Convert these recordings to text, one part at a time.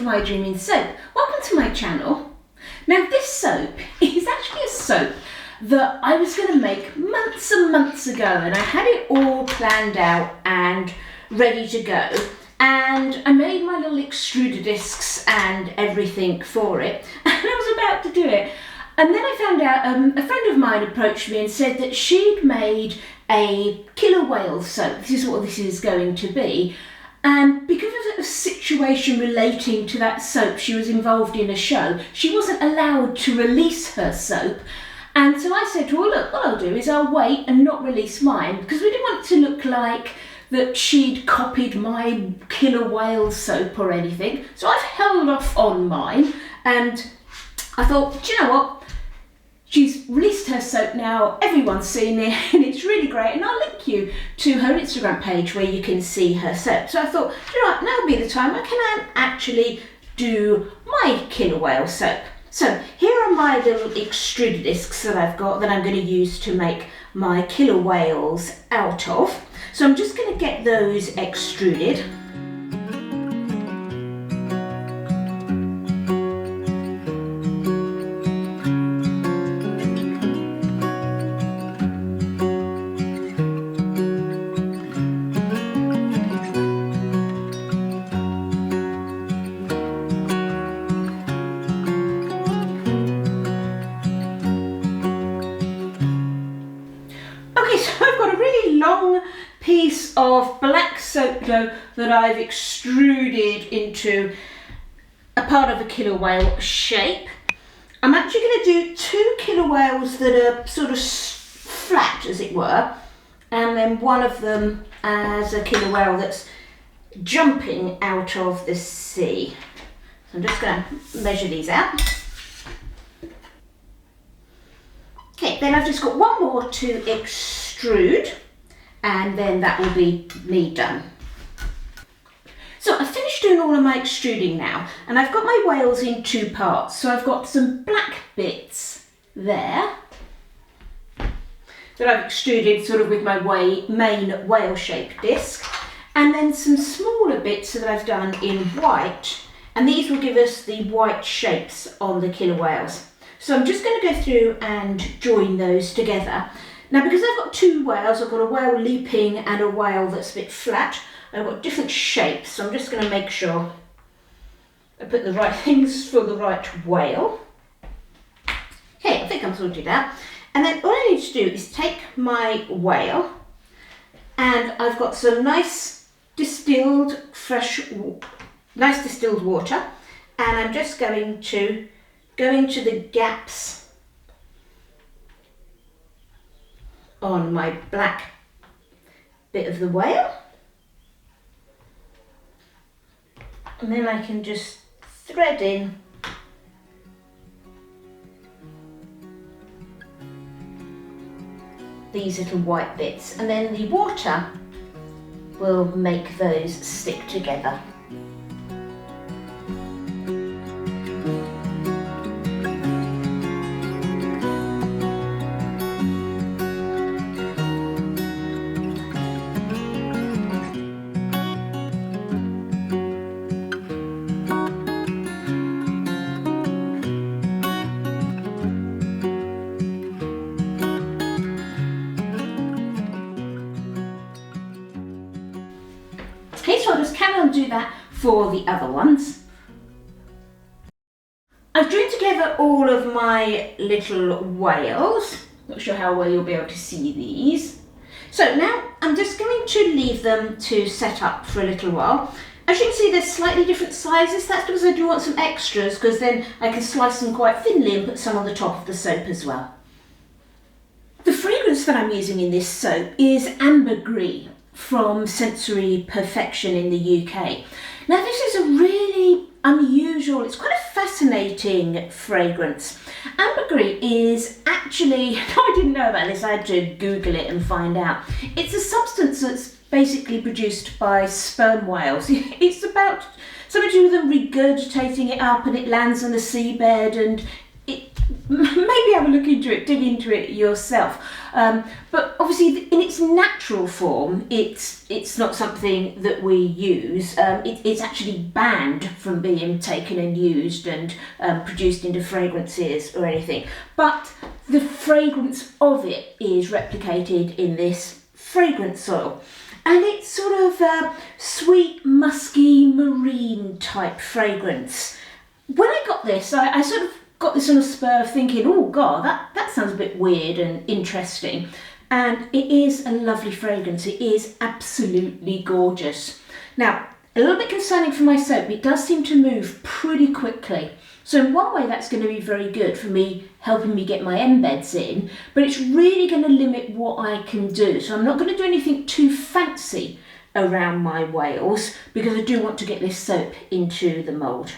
from Extruding soap. Welcome to my channel. Now this soap is actually a soap that I was going to make months and months ago, and I had it all planned out and ready to go, and I made my little extruder discs and everything for it, and I was about to do it, and then I found out a friend of mine approached me and said that she'd made a killer whale soap. This is what this is going to be. And because of a situation relating to that soap, she was involved in a show. She wasn't allowed to release her soap. And so I said to her, well, look, what I'll do is I'll wait and not release mine, because we didn't want it to look like that she'd copied my killer whale soap or anything. So I've held off on mine, and I thought, do you know what? She's released her soap now, everyone's seen it, and it's really great, and I'll link you to her Instagram page where you can see her soap. So I thought, you know what, now would be the time I can actually do my killer whale soap. So here are my little extruder discs that I've got that I'm going to use to make my killer whales out of. So I'm just going to get those extruded. So I've got a really long piece of black soap dough that I've extruded into a part of a killer whale shape. I'm actually going to do two killer whales that are sort of flat, as it were, and then one of them as a killer whale that's jumping out of the sea. So I'm just going to measure these out. Okay, then I've just got one more to extrude, and then that will be me done. So I've finished doing all of my extruding now, and I've got my whales in two parts. So I've got some black bits there that I've extruded sort of with my main whale-shaped disc, and then some smaller bits that I've done in white, and these will give us the white shapes on the killer whales. So I'm just going to go through and join those together. Now, because I've got two whales, I've got a whale leaping and a whale that's a bit flat. I've got different shapes, so I'm just going to make sure I put the right things for the right whale. Okay, I think I'm sorted out. And then all I need to do is take my whale, and I've got some nice distilled water, and I'm just going to go into the gaps on my black bit of the whale, and then I can just thread in these little white bits, and then the water will make those stick together. Okay, so I'll just carry on do that for the other ones. I've joined together all of my little whales. Not sure how well you'll be able to see these. So now I'm just going to leave them to set up for a little while. As you can see, they're slightly different sizes. That's because I do want some extras, because then I can slice them quite thinly and put some on the top of the soap as well. The fragrance that I'm using in this soap is ambergris from Sensory Perfection in the UK. Now this is a really unusual, it's quite a fascinating fragrance. Ambergris is actually, I didn't know about this, I had to Google it and find out. It's a substance that's basically produced by sperm whales. It's about something to do with them regurgitating it up, and it lands on the seabed, and maybe have a look into it, dig into it yourself. But obviously, in its natural form, it's not something that we use. It's actually banned from being taken and used and produced into fragrances or anything. But the fragrance of it is replicated in this fragrance oil. And it's sort of a sweet, musky, marine type fragrance. When I got this, I sort of got this on a spur of thinking, oh God, that sounds a bit weird and interesting. And it is a lovely fragrance. It is absolutely gorgeous. Now, a little bit concerning for my soap, it does seem to move pretty quickly. So in one way that's going to be very good for me, helping me get my embeds in, but it's really going to limit what I can do. So I'm not going to do anything too fancy around my whales because I do want to get this soap into the mould.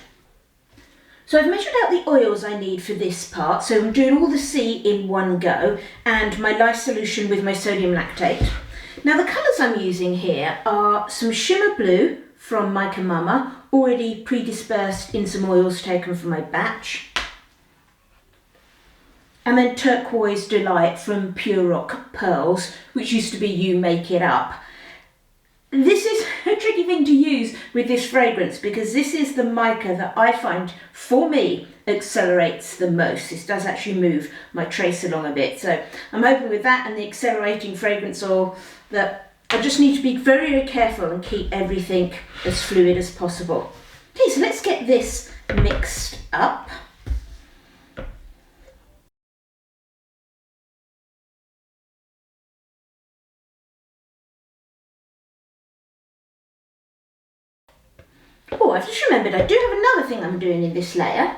So I've measured out the oils I need for this part, so I'm doing all the C in one go and my lye solution with my sodium lactate. Now the colours I'm using here are some shimmer blue from Mica Mama, already pre-dispersed in some oils taken from my batch. And then Turquoise Delight from Pure Rock Pearls, which used to be You Make It Up. This is a tricky thing to use with this fragrance because this is the mica that I find, for me, accelerates the most. This does actually move my trace along a bit. So I'm hoping with that and the accelerating fragrance oil that I just need to be very, very careful and keep everything as fluid as possible. Okay, so let's get this mixed up. Oh, I've just remembered I do have another thing I'm doing in this layer.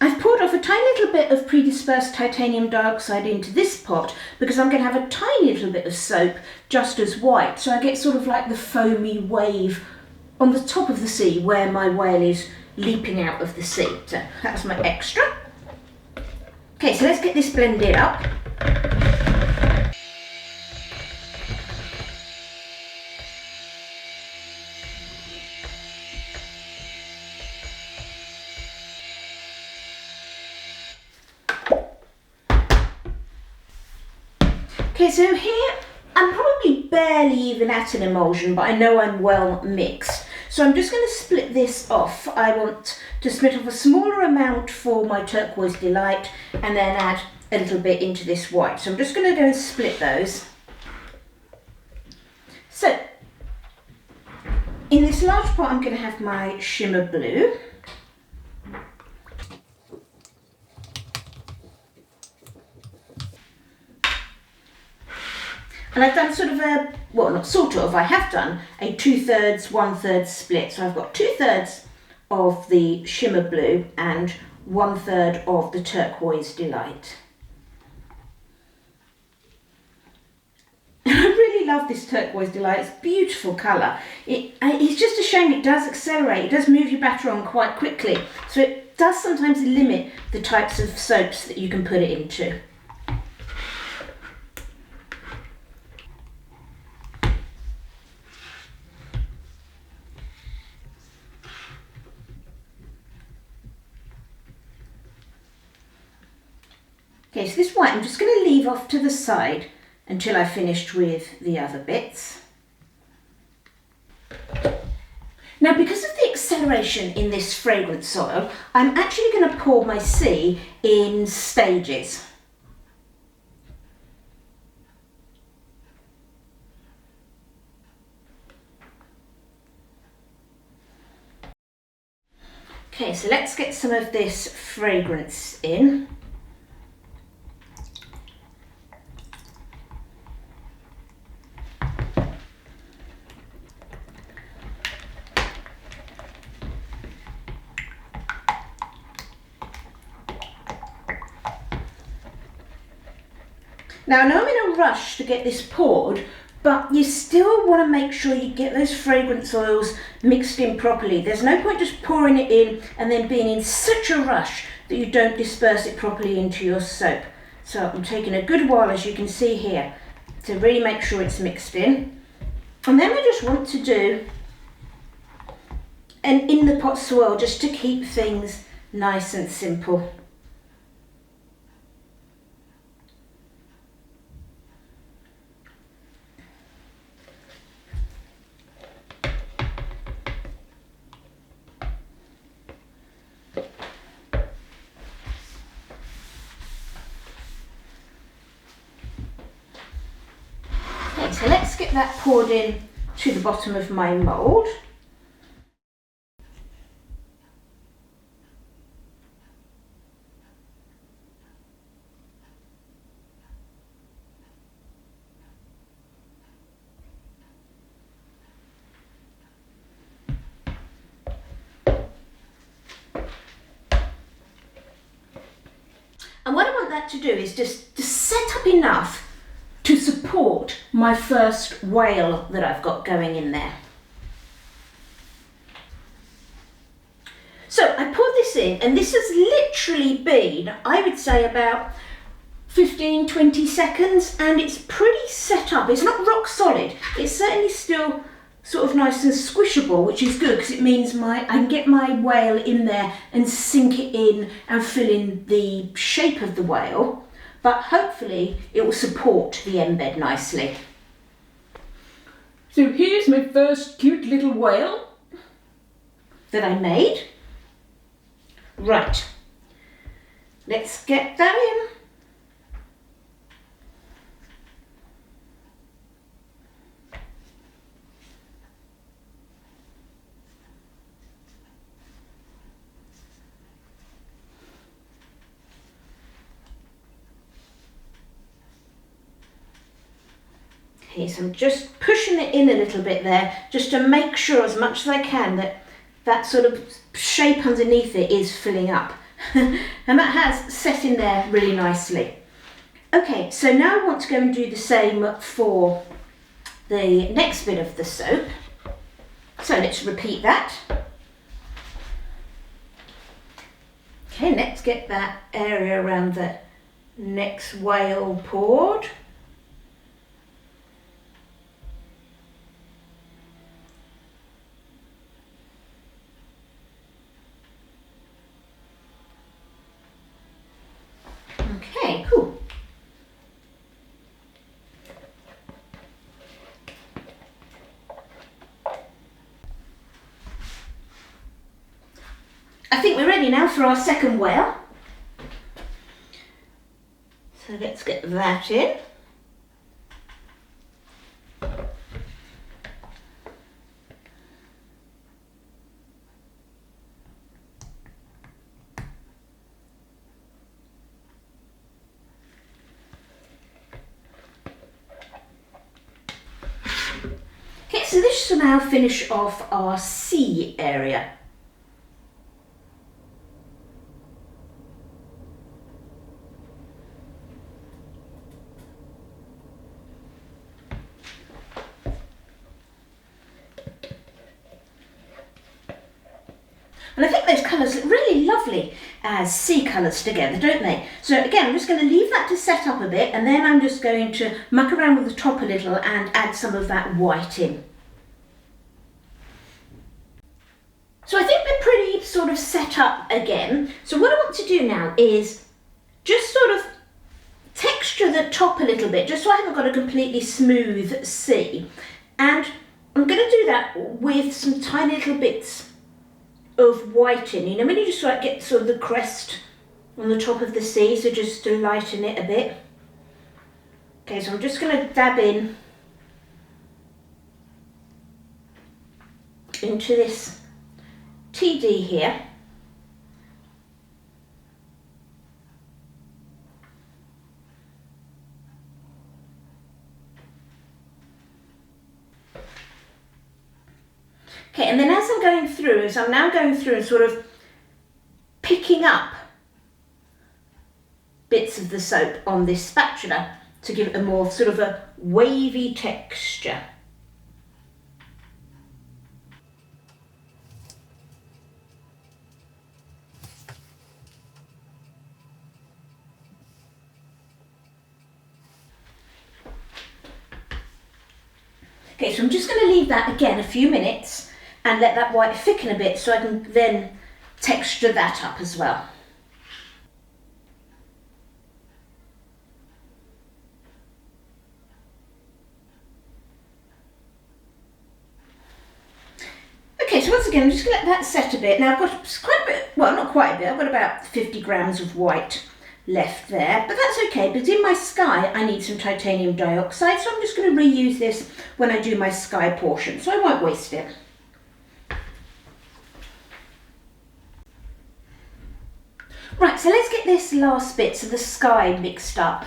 I've poured off a tiny little bit of pre-dispersed titanium dioxide into this pot because I'm going to have a tiny little bit of soap just as white, so I get sort of like the foamy wave on the top of the sea where my whale is leaping out of the sea. So that's my extra. Okay, so let's get this blended up. Okay, so here I'm probably barely even at an emulsion, but I know I'm well mixed. So I'm just going to split this off. I want to split off a smaller amount for my Turquoise Delight and then add a little bit into this white. So I'm just going to go and split those. So in this large pot I'm going to have my shimmer blue. And I've done sort of a, well, not sort of, I have done a 2/3, 1/3 split. So I've got 2/3 of the shimmer blue and 1/3 of the Turquoise Delight. And I really love this Turquoise Delight. It's a beautiful colour. It's just a shame it does accelerate. It does move your batter on quite quickly. So it does sometimes limit the types of soaps that you can put it into. Okay, so this white I'm just going to leave off to the side until I've finished with the other bits. Now, because of the acceleration in this fragrance oil, I'm actually going to pour my C in stages. Okay, so let's get some of this fragrance in. Now I know I'm in a rush to get this poured, but you still want to make sure you get those fragrance oils mixed in properly. There's no point just pouring it in and then being in such a rush that you don't disperse it properly into your soap. So I'm taking a good while, as you can see here, to really make sure it's mixed in. And then I just want to do and in the pot swirl, just to keep things nice and simple. Okay, so let's get that poured in to the bottom of my mould. And what I want that to do is just to set up enough to support my first whale that I've got going in there. So I poured this in, and this has literally been, I would say, about 15-20 seconds, and it's pretty set up. It's not rock solid. It's certainly still sort of nice and squishable, which is good because it means I can get my whale in there and sink it in and fill in the shape of the whale, but hopefully it will support the embed nicely. So here's my first cute little whale that I made. Right, let's get that in. Okay, so I'm just pushing it in a little bit there, just to make sure as much as I can that that sort of shape underneath it is filling up. And that has set in there really nicely. Okay, so now I want to go and do the same for the next bit of the soap. So let's repeat that. Okay, let's get that area around the next whale poured. Okay, cool. I think we're ready now for our second whale. So let's get that in. Okay, so this will now finish off our C area. And I think those colours look really lovely as sea colours together, don't they? So again, I'm just going to leave that to set up a bit, and then I'm just going to muck around with the top a little and add some of that white in. So I think we're pretty sort of set up again. So what I want to do now is just sort of texture the top a little bit, just so I haven't got a completely smooth sea. And I'm going to do that with some tiny little bits of white in, you know, when you just like get sort of the crest on the top of the sea, so just to lighten it a bit. Okay, so I'm just going to dab in into this TD here. Okay, and then as I'm going through, so I'm now going through and sort of picking up bits of the soap on this spatula to give it a more sort of a wavy texture. Okay, so I'm just going to leave that again a few minutes and let that white thicken a bit so I can then texture that up as well. Okay, so once again, I'm just going to let that set a bit. Now I've got quite a bit, well, not quite a bit, I've got about 50 grams of white left there, but that's okay because in my sky I need some titanium dioxide, so I'm just going to reuse this when I do my sky portion, so I won't waste it. Right, so let's get this last bit, so the sky mixed up.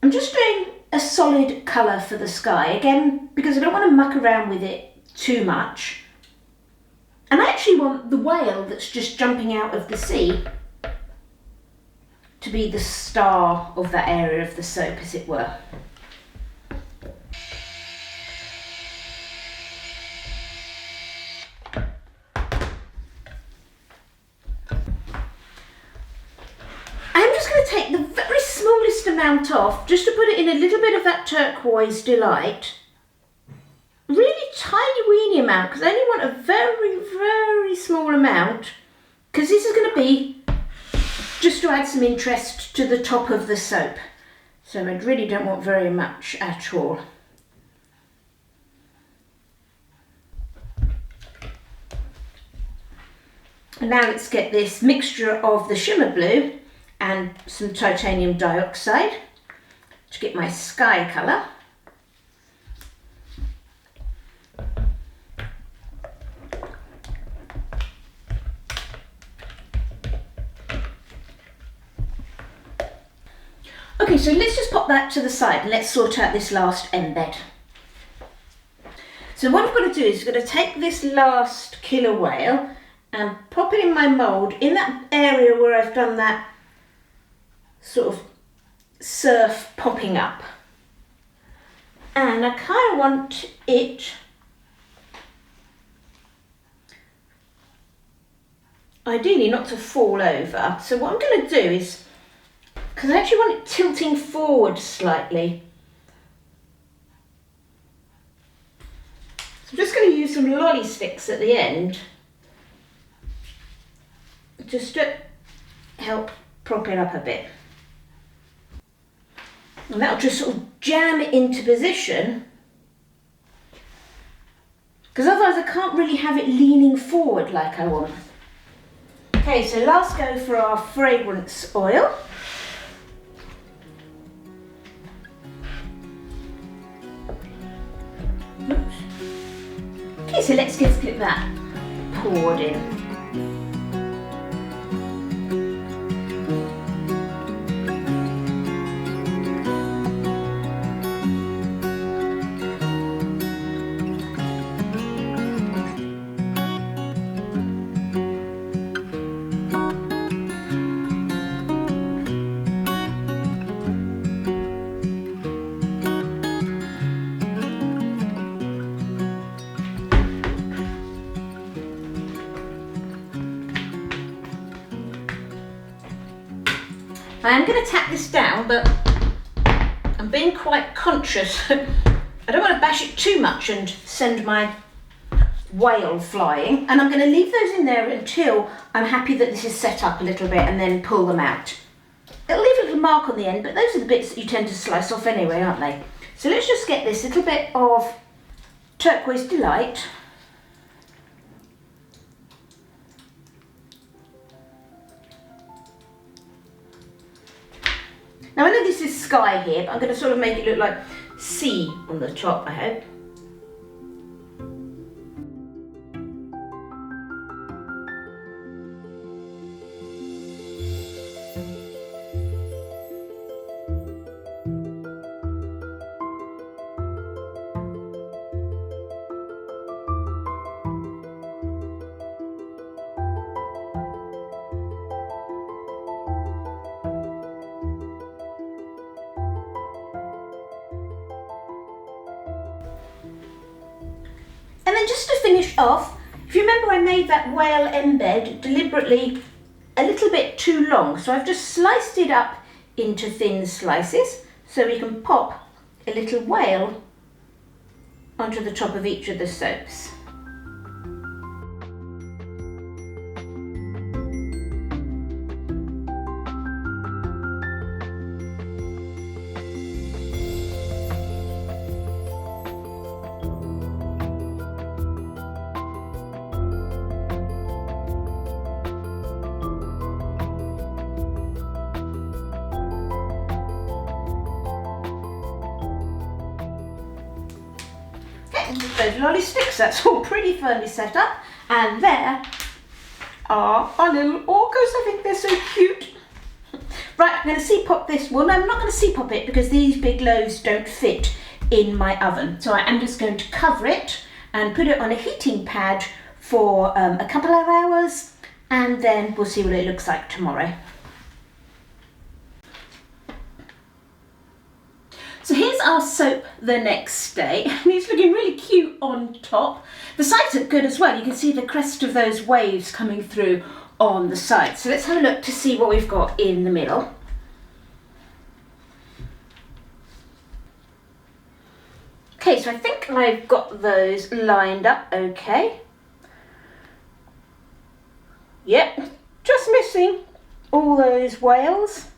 I'm just doing a solid colour for the sky, again, because I don't want to muck around with it too much. And I actually want the whale that's just jumping out of the sea to be the star of that area of the soap, as it were. I'm just going to take the very smallest amount off, just to put it in a little bit of that turquoise delight. Really tiny weeny amount, because I only want a very, very small amount, because this is going to be just to add some interest to the top of the soap. So I really don't want very much at all. And now let's get this mixture of the shimmer blue and some titanium dioxide to get my sky colour. Okay, so let's just pop that to the side and let's sort out this last embed. So what I'm going to do is I'm going to take this last killer whale and pop it in my mould in that area where I've done that sort of surf popping up. And I kind of want it ideally not to fall over. So what I'm going to do is, because I actually want it tilting forward slightly, so I'm just going to use some lolly sticks at the end just to help prop it up a bit. And that'll just sort of jam it into position, because otherwise I can't really have it leaning forward like I want. Okay, so last go for our fragrance oil. Oops. Okay, so let's just get that poured in. I am going to tap this down, but I'm being quite conscious. I don't want to bash it too much and send my whale flying. And I'm going to leave those in there until I'm happy that this is set up a little bit, and then pull them out. It'll leave a little mark on the end, but those are the bits that you tend to slice off anyway, aren't they? So let's just get this little bit of turquoise delight. Now I know this is sky here, but I'm going to sort of make it look like sea on the top, I hope. And then just to finish off, if you remember I made that whale embed deliberately a little bit too long, so I've just sliced it up into thin slices so we can pop a little whale onto the top of each of the soaps. lolly sticks. That's all pretty firmly set up. And there are our little orcas. I think they're so cute. Right, I'm going to C-pop this. Well, no, I'm not going to C-pop it because these big loaves don't fit in my oven. So I am just going to cover it and put it on a heating pad for a couple of hours, and then we'll see what it looks like tomorrow. So here's our soap the next day, and it's looking really cute on top. The sides look good as well. You can see the crest of those waves coming through on the side. So let's have a look to see what we've got in the middle. Okay, so I think I've got those lined up okay. Yep, just missing all those whales.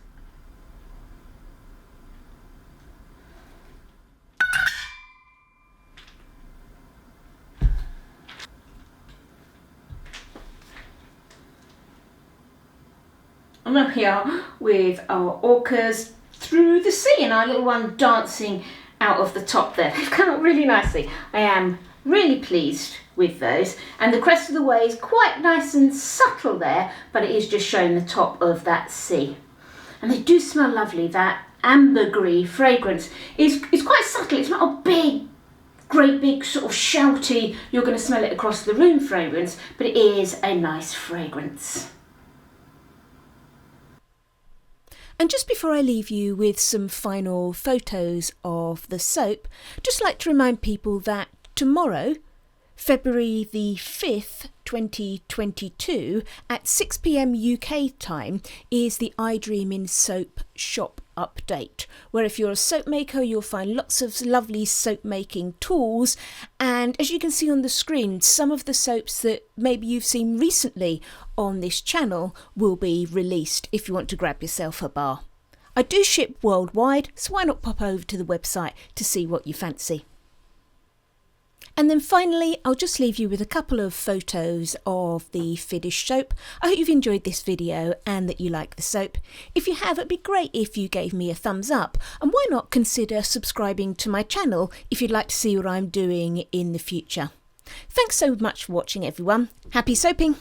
And up here with our orcas through the sea and our little one dancing out of the top there. They've come out really nicely. I am really pleased with those. And the crest of the wave is quite nice and subtle there, but it is just showing the top of that sea. And they do smell lovely. That ambergris fragrance is quite subtle. It's not a big, great big sort of shouty, you're going to smell it across the room fragrance, but it is a nice fragrance. And just before I leave you with some final photos of the soap, just like to remind people that tomorrow, February the 5th, 2022, at 6 p.m. UK time, is the iDream Soap shop update, where if you're a soap maker, you'll find lots of lovely soap making tools. And as you can see on the screen, some of the soaps that maybe you've seen recently on this channel will be released if you want to grab yourself a bar. I do ship worldwide, so why not pop over to the website to see what you fancy. And then finally, I'll just leave you with a couple of photos of the finished soap. I hope you've enjoyed this video and that you like the soap. If you have, it'd be great if you gave me a thumbs up. And why not consider subscribing to my channel if you'd like to see what I'm doing in the future. Thanks so much for watching, everyone. Happy soaping!